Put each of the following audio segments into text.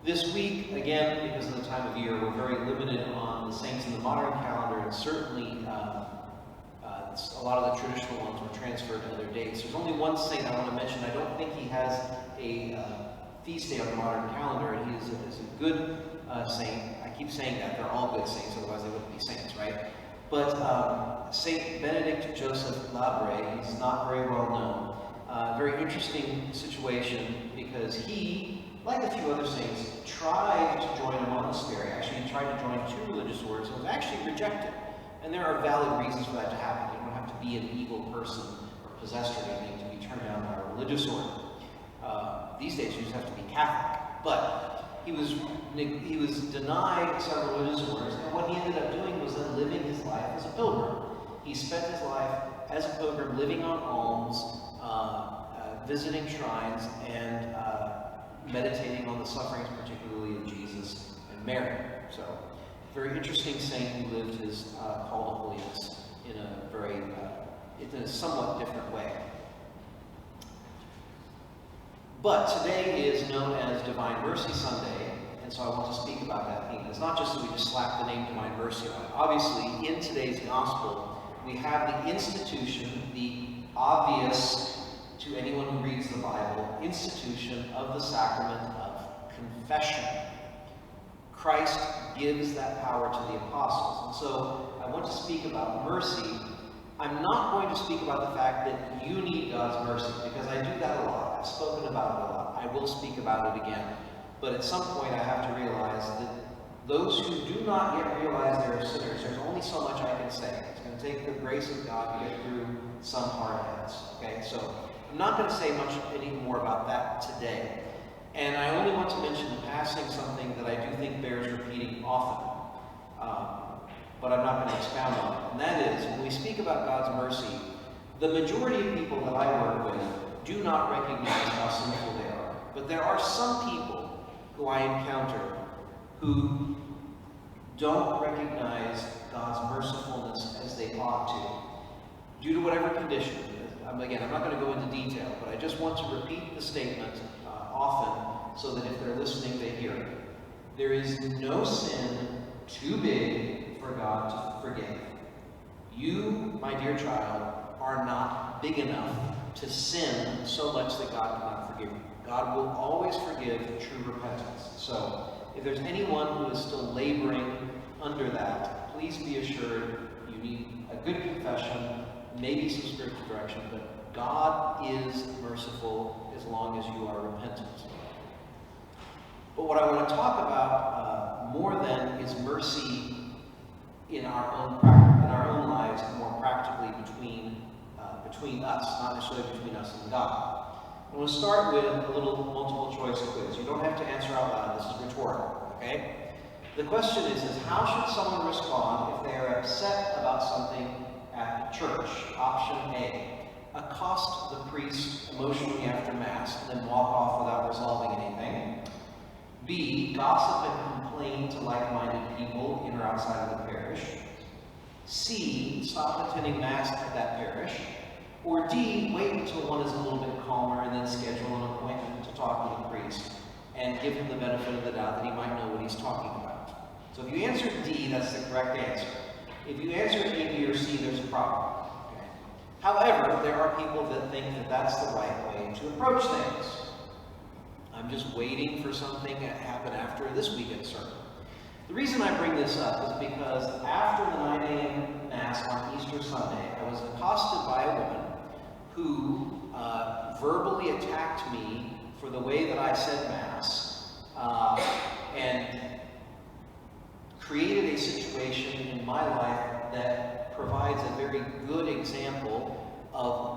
This week, again, because of the time of year, we're very limited on the saints in the modern calendar, and certainly a lot of the traditional ones were transferred to other dates. There's only one saint I want to mention. I don't think he has a feast day on the modern calendar, and he is a good saint. I keep saying that. They're all good saints, otherwise they wouldn't be saints, right? But Saint Benedict Joseph Labre, he's not very well known. Very interesting situation, because he, like a few other saints, tried to join a monastery. Actually, he tried to join two religious orders and was actually rejected. And there are valid reasons for that to happen. You don't have to be an evil person or possessed or anything to be turned down by a religious order. These days, you just have to be Catholic. But he was denied several religious orders, and what he ended up doing was then living his life as a pilgrim. He spent his life as a pilgrim, living on alms, visiting shrines, and meditating on the sufferings, particularly of Jesus and Mary. So, very interesting saint who lived his call to holiness in a somewhat different way. But today is known as Divine Mercy Sunday, and so I want to speak about that theme. It's not just that we just slap the name Divine Mercy on it. Obviously, in today's gospel, we have the institution, the obvious to anyone who reads the Bible, institution of the sacrament of confession. Christ gives that power to the apostles. And so I want to speak about mercy. I'm not going to speak about the fact that you need God's mercy, because I do that a lot. I've spoken about it a lot. I will speak about it again. But at some point I have to realize that those who do not yet realize they're sinners, there's only so much I can say. It's going to take the grace of God to get through some hard heads. Okay, so I'm not going to say much any more about that today. And I only want to mention in passing something that I do think bears repeating often. But I'm not going to expound on it. And that is, when we speak about God's mercy, the majority of people that I work with do not recognize how sinful they are. But there are some people who I encounter who don't recognize God's mercifulness as they ought to, due to whatever condition. Again, I'm not going to go into detail, but I just want to repeat the statement often so that if they're listening, they hear it. There is no sin too big for God to forgive. You, my dear child, are not big enough to sin so much that God cannot forgive you. God will always forgive true repentance. So, if there's anyone who is still laboring under that, please be assured you need a good confession, maybe some spiritual direction, but God is merciful as long as you are repentant. But what I want to talk about more than is mercy in our own lives, and more practically between us, not necessarily between us and God. I'm going to start with a little multiple choice quiz. You don't have to answer out loud. This is rhetorical, okay? The question is how should someone respond if they are upset about something at the church? Option A, accost the priest emotionally after Mass and then walk off without resolving anything. B, gossip and complain to like-minded people in or outside of the parish. C, stop attending Mass at that parish. Or D, wait until one is a little bit calmer and then schedule an appointment to talk with the priest and give him the benefit of the doubt that he might know what he's talking about. So if you answer D, that's the correct answer. If you answer A, B, or C, there's a problem. Okay? However, there are people that think that that's the right way to approach things. I'm just waiting for something to happen after this weekend sermon. The reason I bring this up is because after the 9 a.m. Mass on Easter Sunday, I was accosted by a woman who verbally attacked me for the way that I said Mass and created a situation in my life that provides a very good example of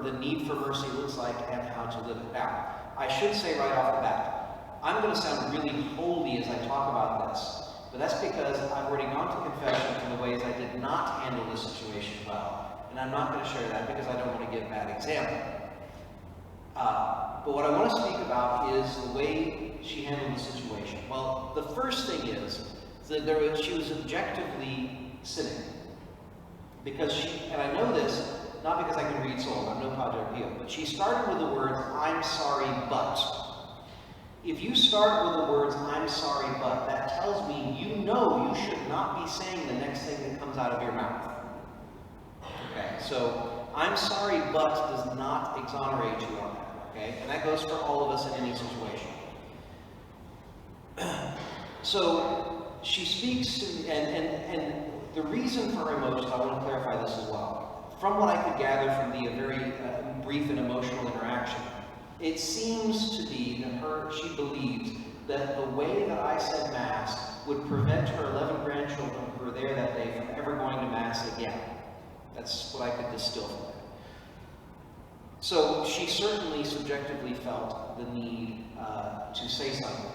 the need for mercy looks like and how to live it. Now, I should say right off the bat, I'm going to sound really holy as I talk about this, but that's because I've already gone to confession for the ways I did not handle this situation well, and I'm not going to share that because I don't want to give a bad example. But what I want to speak about is the way she handled the situation. Well, the first thing is that she was objectively sinning. Because and I know this, not because I can read soul, I'm no Padre Pio, but she started with the words, "I'm sorry, but." If you start with the words, I'm sorry, but, that tells me you know you should not be saying the next thing that comes out of your mouth. Okay, so I'm sorry, but does not exonerate you on that. Okay, and that goes for all of us in any situation. So she speaks, and the reason for her emotions, I want to clarify this as well. From what I could gather from the very brief and emotional interaction, it seems to be that she believes that the way that I said Mass would prevent her 11 grandchildren who were there that day from ever going to Mass again. That's what I could distill from it. So she certainly subjectively felt the need to say something,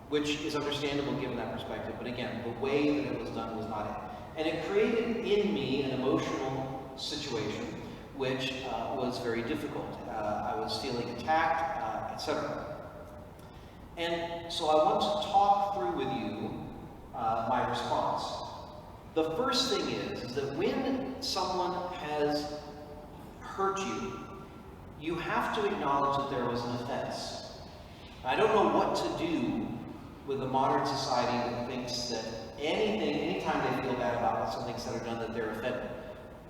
which is understandable given that perspective. But again, the way that it was done was not it. And it created in me an emotional situation which was very difficult. I was feeling attacked, etc. And so I want to talk through with you my response. The first thing is that when someone has hurt you, you have to acknowledge that there was an offense. I don't know what to do with a modern society that thinks that anytime they feel bad about some things that are done, that they're offended.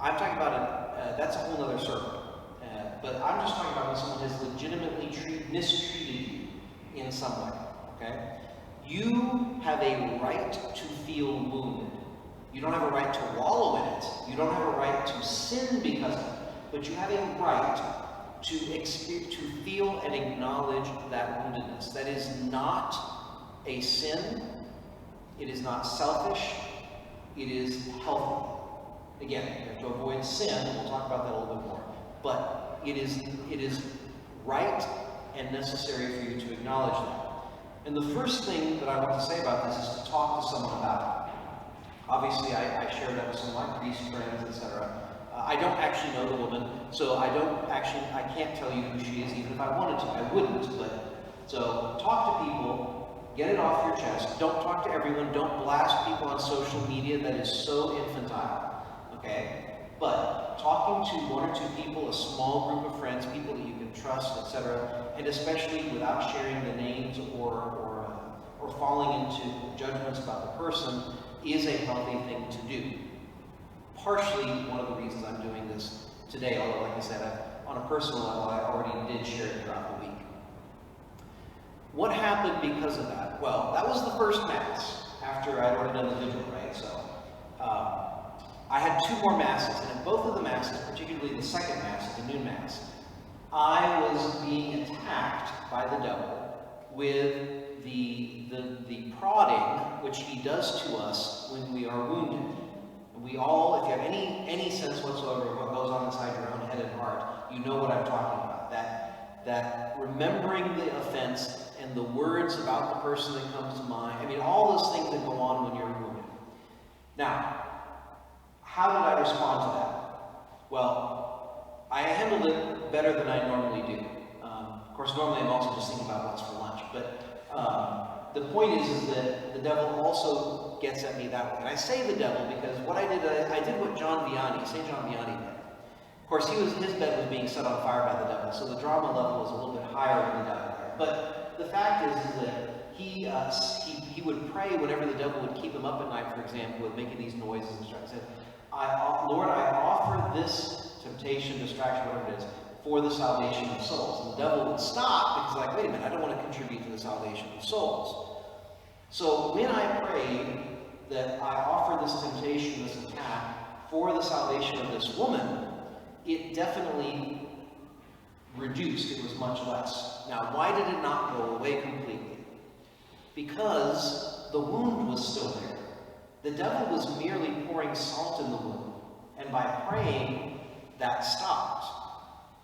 I'm talking about that's a whole other circle. But I'm just talking about when someone has legitimately mistreated you in some way. Okay? You have a right to feel wounded. You don't have a right to wallow in it. You don't have a right to sin because of it. But you have a right to feel and acknowledge that woundedness. That is not a sin. It is not selfish. It is healthy. Again, you have to avoid sin. We'll talk about that a little bit more. But it is right and necessary for you to acknowledge that. And the first thing that I want to say about this is to talk to someone about it. Obviously, I shared that with some of my priest friends, etc. I don't actually know the woman, so I can't tell you who she is, even if I wanted to. I wouldn't, but so talk to people, get it off your chest. Don't talk to everyone. Don't blast people on social media. That is so infantile. Okay? But talking to one or two people, a small group of friends, people that you can trust, etc., and especially without sharing the names or falling into judgments about the person, is a healthy thing to do. Partially one of the reasons I'm doing this today, although like I said, on a personal level, I already did share it throughout the week. What happened because of that? Well, that was the first Mass after I'd already done the vigil, right? So I had 2 more Masses, and in both of the Masses, particularly the second Mass, the noon Mass, I was being attacked by the devil with the prodding which he does to us when we are wounded. We all, if you have any sense whatsoever of what goes on inside your own head and heart, you know what I'm talking about. That remembering the offense and the words about the person that comes to mind, I mean, all those things that go on when you're wounded. Now, how did I respond to that? Well, I handled it better than I normally do. Of course, normally I'm also just thinking about what's for lunch, but the point is that the devil also gets at me that way. And I say the devil because what I did what St. John Vianney did. Of course, his bed was being set on fire by the devil, so the drama level was a little bit higher than the devil there. But the fact is that he would pray whenever the devil would keep him up at night, for example, with making these noises and stuff. He said, Lord, I offer this temptation, distraction, whatever it is, for the salvation of souls. And the devil would stop because, like, wait a minute, I don't want to contribute to the salvation of souls. So when I prayed that I offer this temptation, this attack, for the salvation of this woman, it definitely reduced. It was much less. Now, why did it not go away completely? Because the wound was still there. The devil was merely pouring salt in the wound, and by praying, that stopped.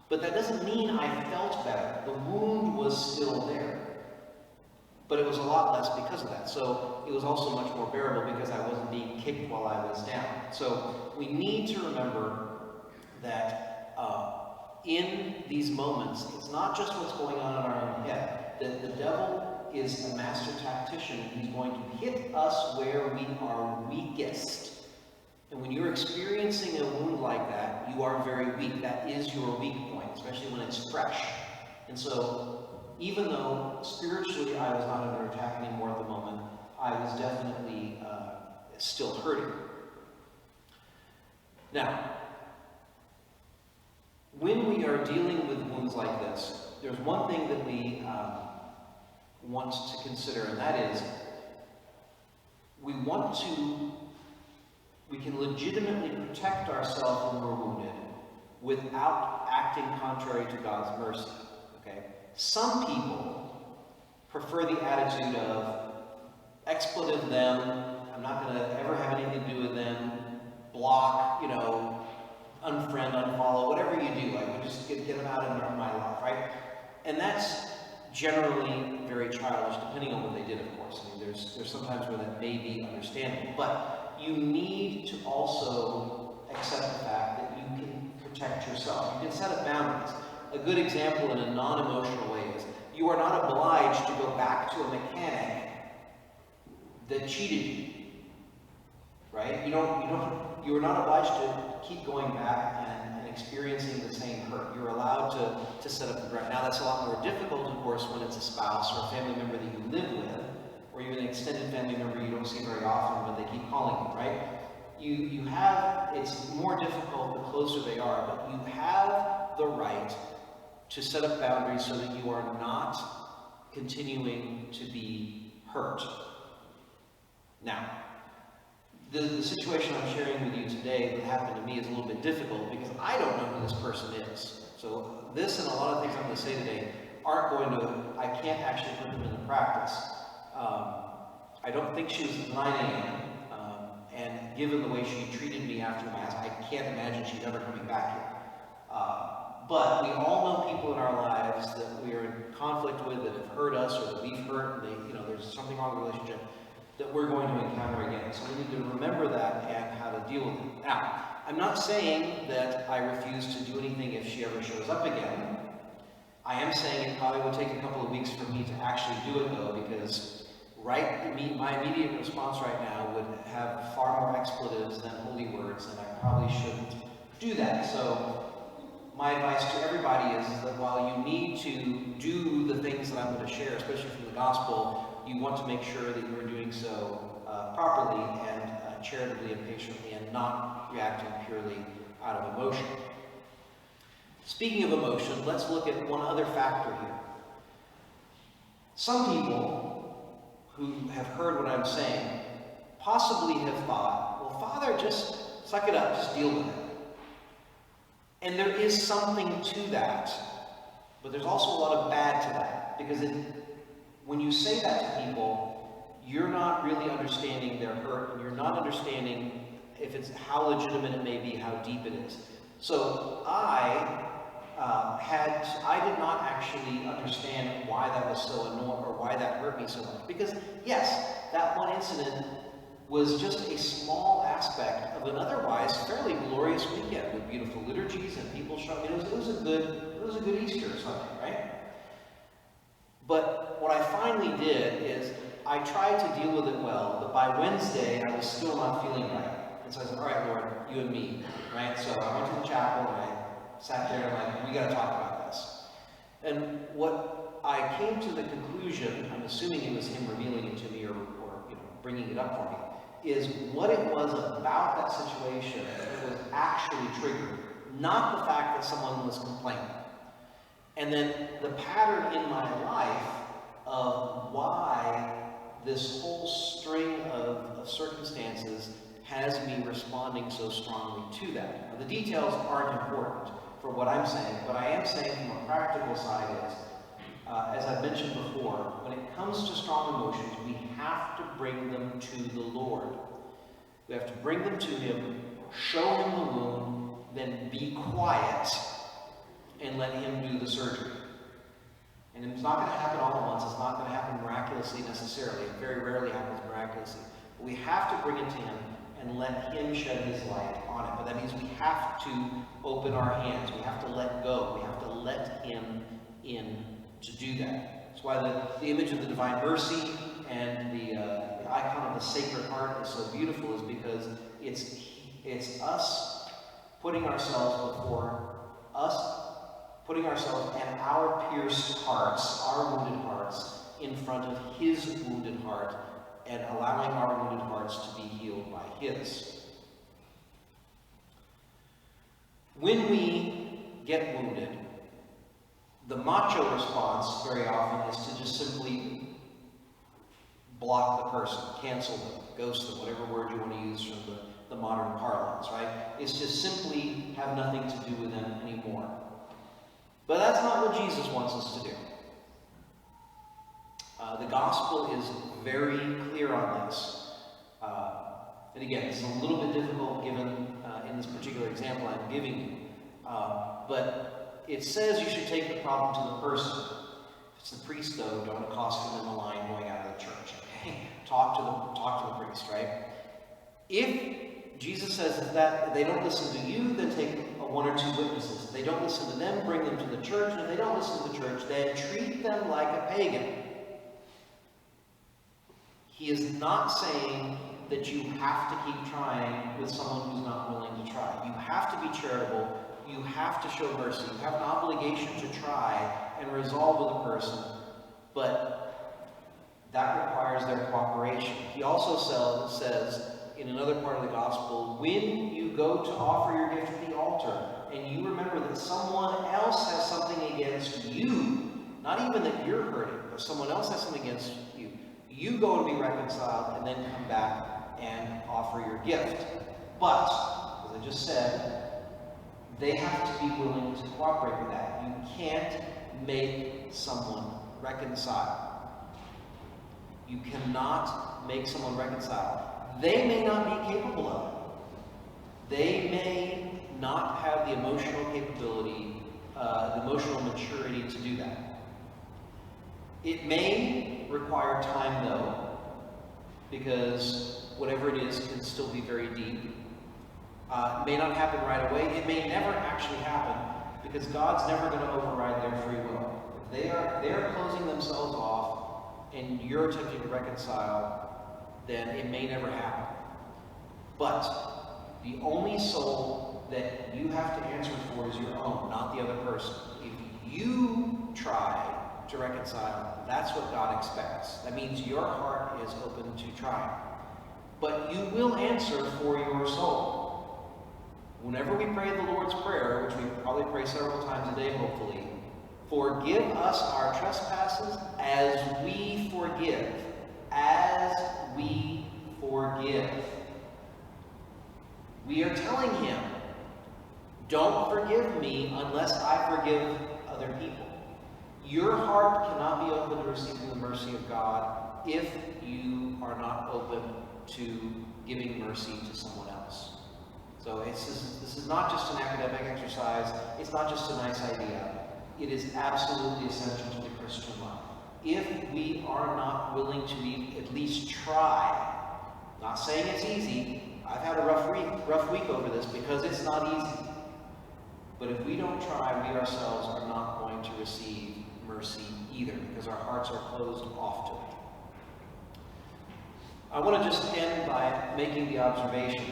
But that doesn't mean I felt better. The wound was still there. But it was a lot less because of that. So it was also much more bearable because I wasn't being kicked while I was down. So we need to remember that in these moments, it's not just what's going on in our own head. The devil is a master tactician, and he's going to hit us where we are weakest. And when you're experiencing a wound like that, you are very weak. That is your weak point, especially when it's fresh. And so even though spiritually I was not under attack anymore at the moment, I was definitely still hurting. Now, when we are dealing with wounds like this, there's one thing that we want to consider, and that is we can legitimately protect ourselves when we're wounded without acting contrary to God's mercy. Okay? Some people prefer the attitude of expletive them, I'm not going to ever have anything to do with them, block, unfriend, unfollow, whatever you do, I would just get them out of my life, right? And that's generally very childish, depending on what they did, of course. I mean, there's sometimes where that may be understandable, but you need to also accept the fact that you can protect yourself. You can set up boundaries. A good example in a non-emotional way is you are not obliged to go back to a mechanic that cheated you, right? You are not obliged to keep going back and experiencing the same hurt. You're allowed to set up the ground. Now that's a lot more difficult, of course, when it's a spouse or a family member that you live with, or even an extended family member you don't see very often, but they keep calling you, right? It's more difficult the closer they are, but you have the right to set up boundaries so that you are not continuing to be hurt. Now, the situation I'm sharing with you today that happened to me is a little bit difficult because I don't know who this person is. So this and a lot of things I'm going to say today I can't actually put them into practice. I don't think she was at 9 a.m. And given the way she treated me after Mass, I can't imagine she's ever coming back here. But we all know people in our lives that we are in conflict with, that have hurt us or that we've hurt, and there's something wrong with the relationship that we're going to encounter again. So we need to remember that and how to deal with it. Now, I'm not saying that I refuse to do anything if she ever shows up again. I am saying it probably would take a couple of weeks for me to actually do it, though, because my immediate response right now would have far more expletives than holy words, and I probably shouldn't do that. So my advice to everybody is that while you need to do the things that I'm going to share, especially from the gospel, you want to make sure that you're doing so properly and charitably and patiently, and not reacting purely out of emotion. Speaking of emotion, let's look at one other factor here. Some people who have heard what I'm saying possibly have thought, well, Father, just suck it up, just deal with it. And there is something to that, but there's also a lot of bad to that, because when you say that to people, you're not really understanding their hurt, and you're not understanding how legitimate it may be, how deep it is. So I did not actually understand why that was so annoying, or why that hurt me so much. Because yes, that one incident was just a small aspect of an otherwise fairly glorious weekend with beautiful liturgies and people showing. It was a good Easter Sunday, right? But what I finally did is I tried to deal with it well, but by Wednesday I was still not feeling right. And so I said, all right, Lord, you and me, right? So I went to the chapel and I sat there and we got to talk about this. And what I came to the conclusion, I'm assuming it was him revealing it to me or bringing it up for me, is what it was about that situation that was actually triggered, not the fact that someone was complaining. And then the pattern in my life of why this whole string of circumstances has me responding so strongly to that. Now, the details aren't important for what I'm saying. What I am saying from a practical side is, as I've mentioned before, when it comes to strong emotions, we have to bring them to the Lord. We have to bring them to Him, show Him the wound, then be quiet and let Him do the surgery. And it's not going to happen all at once. It's not going to happen miraculously necessarily. It very rarely happens miraculously. But we have to bring it to Him and let Him shed His light on it. But that means we have to open our hands. We have to let go. We have to let Him in to do that. That's why the image of the Divine Mercy and the icon of the Sacred Heart is so beautiful, is because it's us putting ourselves before putting ourselves and our pierced hearts, our wounded hearts, in front of his wounded heart, and allowing our wounded hearts to be healed by his. When we get wounded, the macho response very often is to just simply block the person, cancel them, ghost them, whatever word you want to use from the modern parlance, right? It's just simply have nothing to do with them anymore. But that's not what Jesus wants us to do. The gospel is very clear on this. And again, this is a little bit difficult given in this particular example I'm giving you. But it says you should take the problem to the person. If it's the priest, though, don't accost him in the line going out of the church. Okay? Talk to the priest, right? If Jesus says that they don't listen to you, then take one or two witnesses. If they don't listen to them, bring them to the church. And if they don't listen to the church, then treat them like a pagan. He is not saying that you have to keep trying with someone who's not willing to try. You have to be charitable. You have to show mercy. You have an obligation to try and resolve with a person, but that requires their cooperation. He also says in another part of the gospel, when you go to offer your gift at the altar, and you remember that someone else has something against you, not even that you're hurting, but someone else has something against you, you go and be reconciled and then come back and offer your gift. But, as I just said, they have to be willing to cooperate with that. You can't make someone reconcile. You cannot make someone reconcile. They may not be capable of it. They may not have the emotional capability, the emotional maturity to do that. It may require time, though, because whatever it is can still be very deep. It may not happen right away. It may never actually happen, because God's never going to override their free will. If they're closing themselves off and you're attempting to reconcile, then it may never happen. But the only soul that you have to answer for is your own, not the other person. If you try to reconcile, that's what God expects. That means your heart is open to trying. But you will answer for your soul. Whenever we pray the Lord's Prayer, which we probably pray several times a day, hopefully, forgive us our trespasses as we forgive. As we forgive. We are telling him, don't forgive me unless I forgive other people. Your heart cannot be open to receiving the mercy of God if you are not open to giving mercy to someone else. So this is not just an academic exercise. It's not just a nice idea. It is absolutely essential to the Christian life. If we are not willing to at least try, not saying it's easy. I've had a rough week over this because it's not easy. But if we don't try, we ourselves are not going to receive mercy either, because our hearts are closed off to it. I want to just end by making the observation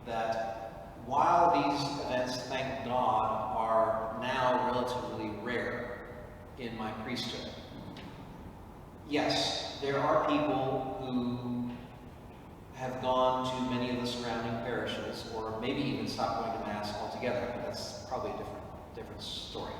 that while these events, thank God, are now relatively rare in my priesthood, yes, there are people who have gone to many of the surrounding parishes, or maybe even stopped going to Mass altogether, but that's probably a different story.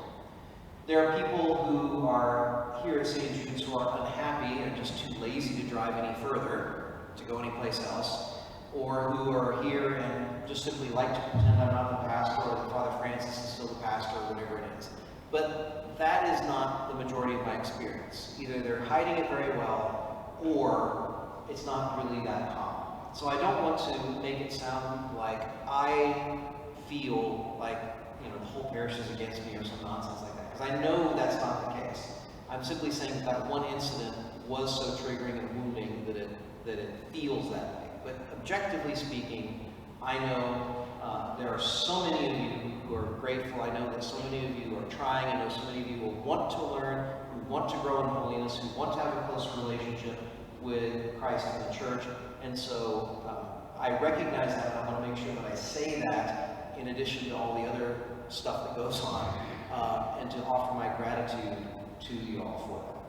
There are people who are here at St. Jude's who are unhappy and just too lazy to drive any further, to go anyplace else, or who are here and just simply like to pretend I'm not the pastor, or that Father Francis is still the pastor, or whatever it is. But that is not the majority of my experience. Either they're hiding it very well, or it's not really that common. So I don't want to make it sound like I feel like, the whole parish is against me or some nonsense like that, because I know that's not the case. I'm simply saying that one incident was so triggering and wounding that it feels that way. But objectively speaking, I know there are so many of you who are grateful. I know that so many of you are trying. I know so many of you will want to learn, who want to grow in holiness, who want to have a closer relationship with Christ and the church. And so I recognize that, and I want to make sure that I say that in addition to all the other stuff that goes on, and to offer my gratitude to you all for that.